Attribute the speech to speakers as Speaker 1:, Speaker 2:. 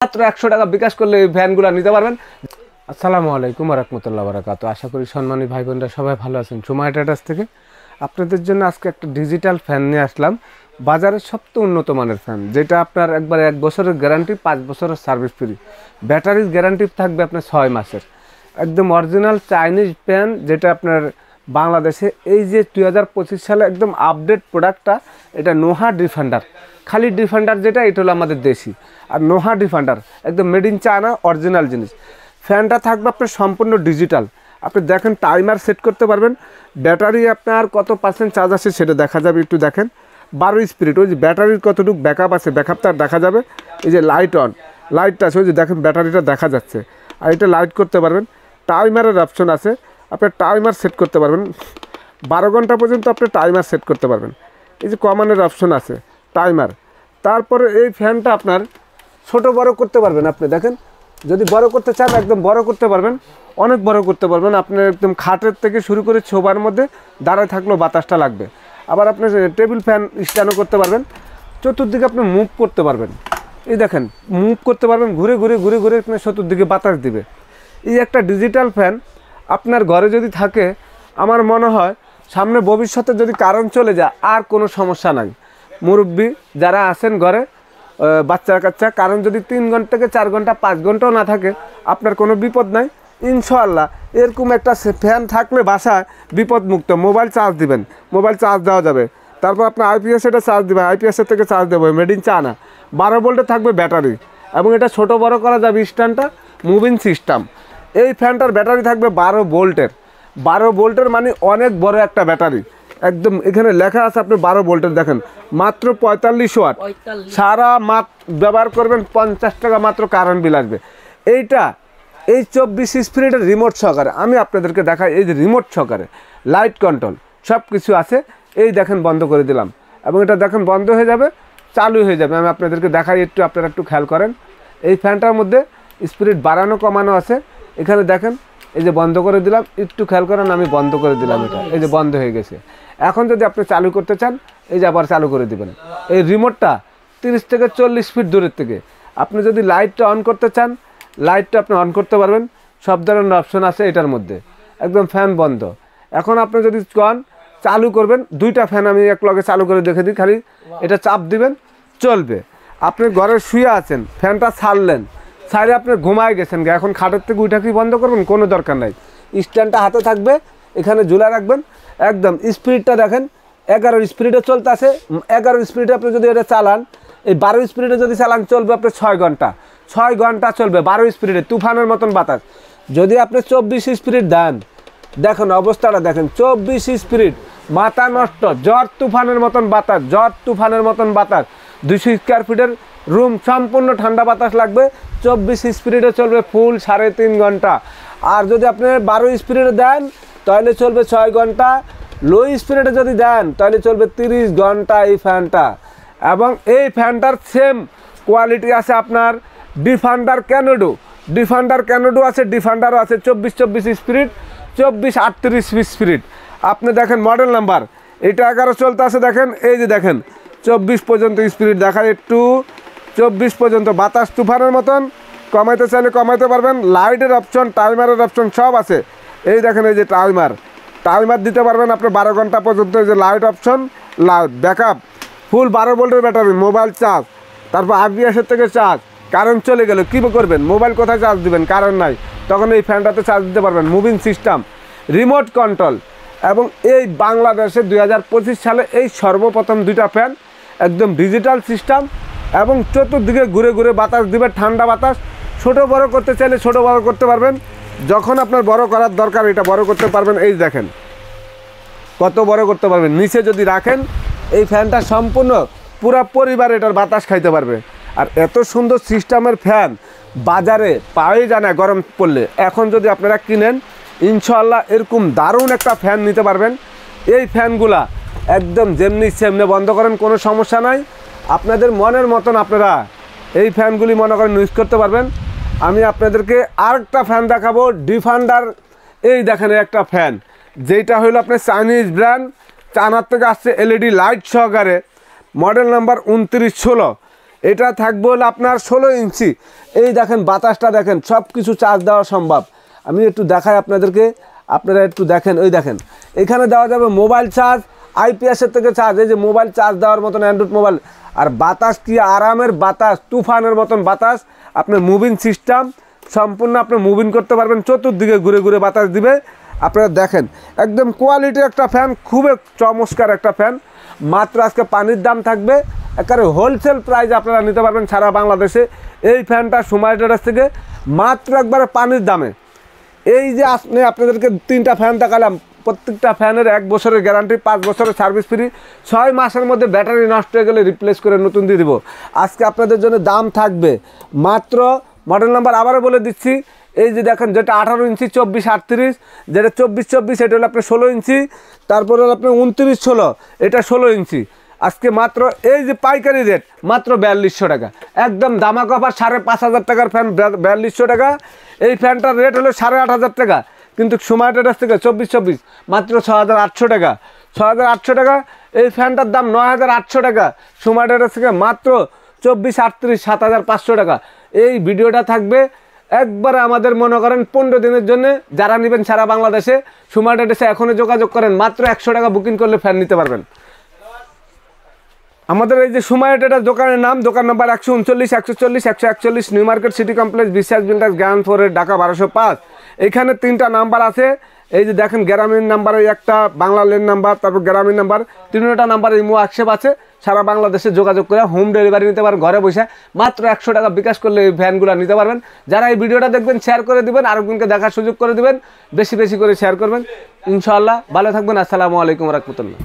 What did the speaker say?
Speaker 1: মাত্র 100 টাকা বিকাশ করলে এই ফ্যানগুলো নিতে পারবেন। আসসালামু আলাইকুম ওয়া রাহমাতুল্লাহি ওয়া বারাকাতুহু। আশা করি সম্মানী ভাই বোনরা সবাই ভালো আছেন। সুমাইয়া ট্রেডার্স থেকে আপনাদের জন্য আজকে একটা ডিজিটাল ফ্যান নিয়ে আসলাম। বাজারের সবচেয়ে উন্নত মানের ফ্যান, যেটা আপনার একবার 1 বছরের গ্যারান্টি, 5 বছরের সার্ভিস ফ্রি, ব্যাটারির গ্যারান্টি থাকবে আপনার 6 মাসের। একদম অরিজিনাল চাইনিজ ফ্যান, যেটা আপনার বাংলাদেশে এই যে 2025 সালে একদম আপডেট প্রোডাক্টটা, এটা নোহা ডিফেন্ডার। খালি ডিফেন্ডার যেটা, এটা হলো আমাদের দেশি, আর নোহা ডিফেন্ডার একদম মেড ইন চায়না অরিজিনাল জিনিস। ফ্যানটা থাকবে আপনার সম্পূর্ণ ডিজিটাল। আপনি দেখেন টাইমার সেট করতে পারবেন। ব্যাটারি আপনার কত পার্সেন্ট চার্জ আছে সেটা দেখা যাবে, একটু দেখেন 12 স্পিরিট। ওই যে ব্যাটারির কতটুকু ব্যাকআপ আছে, ব্যাকআপটা দেখা যাবে। এই যে লাইট অন, লাইটটা আছে, ওই যে দেখেন ব্যাটারিটা দেখা যাচ্ছে। আর এটা লাইট করতে পারবেন। টাইমারের অপশন আছে, আপনার টাইমার সেট করতে পারবেন। 12 ঘন্টা পর্যন্ত আপনি টাইমার সেট করতে পারবেন। এই যে কমানের অপশন আছে, টাইমার। তারপরে এই ফ্যানটা আপনার ছোট বড় করতে পারবেন। আপনি দেখেন, যদি বড় করতে চান একদম বড় করতে পারবেন, অনেক বড় করতে পারবেন। আপনার একদম খাটের থেকে শুরু করে ছোবার মধ্যে দাঁড়ায় থাকলেও বাতাসটা লাগবে। আবার আপনি টেবিল ফ্যান স্ট্যান্ডও করতে পারবেন। চতুর্দিকে আপনি মুভ করতে পারবেন। এই দেখেন, মুভ করতে পারবেন, ঘুরে ঘুরে ঘুরে ঘুরে আপনার চতুর্দিকে বাতাস দিবে। এই একটা ডিজিটাল ফ্যান আপনার ঘরে যদি থাকে, আমার মনে হয় সামনে ভবিষ্যতে যদি কারেন্ট চলে যায় আর কোনো সমস্যা নাই। মুরব্বি যারা আছেন ঘরে, বাচ্চা কাচ্চা, কারণ যদি 3 ঘন্টা থেকে 4 ঘন্টা 5 ঘন্টাও না থাকে, আপনার কোনো বিপদ নাই ইনশাআল্লাহ। এরকম একটা ফ্যান থাকলে বাসায় বিপদমুক্ত। মোবাইল চার্জ দিবেন, মোবাইল চার্জ দেওয়া যাবে। তারপর আপনার আইপিএস এটা চার্জ দেবেন, আইপিএসের থেকে চার্জ দেবো, মেড ইন চায়না। 12 ভোল্টে থাকবে ব্যাটারি, এবং এটা ছোট বড় করা যাবে। স্ট্যান্ডটা মুভিং সিস্টেম। এই ফ্যানটার ব্যাটারি থাকবে 12 ভোল্টের। 12 ভোল্টের মানে অনেক বড় একটা ব্যাটারি। একদম এখানে লেখা আছে আপনি 12 ভোল্টের, দেখেন মাত্র 45 ওয়াট। সারা মাস ব্যবহার করবেন, 50 টাকা মাত্র কারেন্ট বিল আসবে। এইটা এই 24 স্পিরিটের রিমোট সহকারে আমি আপনাদেরকে দেখাই। এই যে রিমোট সহকারে লাইট কন্ট্রোল সব কিছু আছে। এই দেখেন বন্ধ করে দিলাম, এবং এটা দেখেন বন্ধ হয়ে যাবে, চালু হয়ে যাবে। আমি আপনাদেরকে দেখাই, আপনারা একটু খেয়াল করেন। এই ফ্যানটার মধ্যে স্পিরিট বাড়ানো কমানো আছে। এখানে দেখেন, এই যে বন্ধ করে দিলাম, একটু খেয়াল করেন, আমি বন্ধ করে দিলাম এটা, এই যে বন্ধ হয়ে গেছে। এখন যদি আপনি চালু করতে চান, এই যে আবার চালু করে দিবেন। এই রিমোটটা 30 থেকে 40 ফিট দূরের থেকে। আপনি যদি লাইটটা অন করতে চান, লাইটটা আপনি অন করতে পারবেন। সব ধরনের অপশন আছে এটার মধ্যে। একদম ফ্যান বন্ধ। এখন আপনি যদি চান চালু করবেন, 2টা ফ্যান আমি এক লগে চালু করে দেখে দিই। খালি এটা চাপ দিবেন, চলবে। আপনি ঘরে শুয়ে আছেন, ফ্যানটা ছাড়লেন, ছাড়ে আপনি ঘুমায় গেছেন, এখন খাটের থেকে উঠে কি বন্ধ করবেন? কোনো দরকার নাই। স্ট্যান্ডটা হাতে থাকবে, এখানে ঝুলা রাখবেন। একদম স্পিডটা দেখেন 11 স্পিডে চলতে আছে। 11 স্পিডে আপনি যদি এটা চালান, এই 12 স্পিডে যদি চালান, চলবে আপনি 6 ঘন্টা। 6 ঘন্টা চলবে 12 স্পিডে, তুফানের মতন বাতাস। যদি আপনি 24 স্পিড দেন, দেখেন অবস্থাটা দেখেন, 24 স্পিড, মাথা নষ্ট, ঝড় তুফানের মতন বাতাস, ঝড় তুফানের মতন বাতাস। 200 স্কোয়ার ফিটের রুম, সম্পূর্ণ ঠান্ডা বাতাস লাগবে। 24 স্পিডে চলবে ফুল 3.5 ঘন্টা। আর যদি আপনি 12 স্পিডে দেন, তাহলে চলবে 6 ঘন্টা। লো স্পিডে যদি দেন, তাহলে চলবে 30 ঘন্টা এই ফ্যানটা। এবং এই ফ্যানটার সেম কোয়ালিটি আছে আপনার ডিফেন্ডার ক্যানোডো। ডিফেন্ডার ক্যানোডো আছে, ডিফেন্ডারও আছে 24 স্পিড, 24-38 স্পিড। আপনি দেখেন মডেল নাম্বার, এটা 11 চলতে আছে। দেখেন এই যে দেখেন 24 পর্যন্ত স্পিড দেখায়, একটু 24 পর্যন্ত বাতাস তুফানের মতন। কমাইতে চাইলে কমাইতে পারবেন। লাইটের অপশন, টাইমারের অপশন সব আছে। এই দেখেন, এই যে টাইমার, টাইমার দিতে পারবেন আপনি 12 ঘন্টা পর্যন্ত। এই যে লাইট অপশন, লাইট ব্যাকআপ, ফুল 12 ভোল্টের ব্যাটারি, মোবাইল চার্জ, তারপর আইপিএসের থেকে চার্জ। কারেন্ট চলে গেলে কী করবেন? মোবাইল কোথায় চার্জ দিবেন? কারেন্ট নাই, তখন এই ফ্যানটাতে চার্জ দিতে পারবেন। Moving system, remote control. এবং এই বাংলাদেশে 2025 সালে এই সর্বপ্রথম 2টা ফ্যান, একদম ডিজিটাল সিস্টেম, এবং চতুর্দিকে ঘুরে ঘুরে বাতাস দিবে, ঠান্ডা বাতাস। ছোট বড় করতে চাইলে ছোট বড় করতে পারবেন। যখন আপনার বড় করার দরকার, এটা বড় করতে পারবেন। এই দেখেন কত বড় করতে পারবেন। নিচে যদি রাখেন, এই ফ্যানটা সম্পূর্ণ পুরা পরিবার এটার বাতাস খাইতে পারবে। আর এত সুন্দর সিস্টেমের ফ্যান বাজারে পাওয়াই যায় না গরম পড়লে। এখন যদি আপনারা কিনেন, ইনশাআল্লাহ এরকম দারুণ একটা ফ্যান নিতে পারবেন। এই ফ্যানগুলা একদম যেমনি সেমনি বন্ধ করেন, কোনো সমস্যা নাই। আপনাদের মনের মতন আপনারা এই ফ্যানগুলি মনে করেন ইউজ করতে পারবেন। আমি আপনাদেরকে আরেকটা ফ্যান দেখাবো, ডিফেন্ডার। এই দেখেন একটা ফ্যান, যেটা হলো আপনার চাইনিজ ব্র্যান্ড, চায়নার থেকে আসছে, এলইডি লাইট সহকারে, মডেল নাম্বার 2916। এটা থাকবে হলো আপনার 16 ইঞ্চি। এই দেখেন বাতাসটা দেখেন, সব কিছু চার্জ দেওয়া সম্ভব। আমি একটু দেখাই আপনাদেরকে, আপনারা একটু দেখেন। ওই দেখেন এখানে দেওয়া যাবে মোবাইল চার্জ, আইপিএসের থেকে চার্জ, এই যে মোবাইল চার্জ দেওয়ার মতন অ্যান্ড্রয়েড মোবাইল। আর বাতাস কি আরামের বাতাস, তুফানের মতন বাতাস। আপনার মুভিং সিস্টেম, সম্পূর্ণ আপনি মুভিং করতে পারবেন, চতুর্দিকে ঘুরে ঘুরে বাতাস দিবে। আপনারা দেখেন একদম কোয়ালিটির একটা ফ্যান, খুবই চমৎকার একটা ফ্যান। মাত্র আজকে পানির দাম থাকবে একেবারে হোলসেল প্রাইস, আপনারা নিতে পারবেন সারা বাংলাদেশে। এই ফ্যানটা সময় ট্রেডার্স থেকে মাত্র একবারে পানির দামে। এই যে আপনাদেরকে 3টা ফ্যান দেখালাম, প্রত্যেকটা ফ্যানের 1 বছরের গ্যারান্টি, 5 বছরের সার্ভিস ফ্রি, 6 মাসের মধ্যে ব্যাটারি নষ্ট হয়ে গেলে রিপ্লেস করে নতুন দিয়ে দিব। আজকে আপনাদের জন্য দাম থাকবে মাত্র, মডেল নাম্বার আবারও বলে দিচ্ছি, এই যে দেখেন যেটা 18 ইঞ্চি 2438, যেটা 2424 এটা হলো আপনার 16 ইঞ্চি, তারপরে হলো আপনার 2916, এটা 16 ইঞ্চি। আজকে মাত্র এই যে পাইকারি রেট মাত্র 4200 টাকা, একদম দামাক অফার। 5500 টাকার ফ্যান 4200 টাকা। এই ফ্যানটার রেট হলো 8500 টাকা, কিন্তু সময় ট্রেডার্স থেকে 2424 মাত্র 6800 টাকা। 6800 টাকা। এই ফ্যানটার দাম 9800 টাকা, সময় ট্রেডার্স থেকে মাত্র 2438 7500 টাকা। এই ভিডিওটা থাকবে একবারে আমাদের মনে করেন 15 দিনের জন্য। যারা নেবেন সারা বাংলাদেশে সময় ট্রেডার্সে এখনই যোগাযোগ করেন, মাত্র 100 টাকা বুকিং করলে ফ্যান নিতে পারবেন। আমাদের এই যে সময় ট্রেডার্স দোকানের নাম, দোকান number 139 140 141 new market city complex, বিশ্বাস বিল্ডার্স, গ্রাউন্ড ফ্লোর, ঢাকা 1205। এখানে 3টা নাম্বার আছে। এই যে দেখেন গ্রামীণ নাম্বারে একটা, বাংলা লেন নাম্বার, তারপর গ্রামীণ নাম্বার, 3টা নাম্বার ইমো আক্ষেপ আছে। সারা বাংলাদেশে যোগাযোগ করে হোম ডেলিভারি নিতে পারেন, ঘরে বসে মাত্র 100 টাকা বিকাশ করলে এই ভ্যানগুলো নিতে পারবেন। যারা এই ভিডিওটা দেখবেন শেয়ার করে দিবেন, আরেকজনকে দেখার সুযোগ করে দিবেন, বেশি বেশি করে শেয়ার করবেন। ইনশাআল্লাহ ভালো থাকবেন। আসসালামু আলাইকুম রহমতুল্লাহ।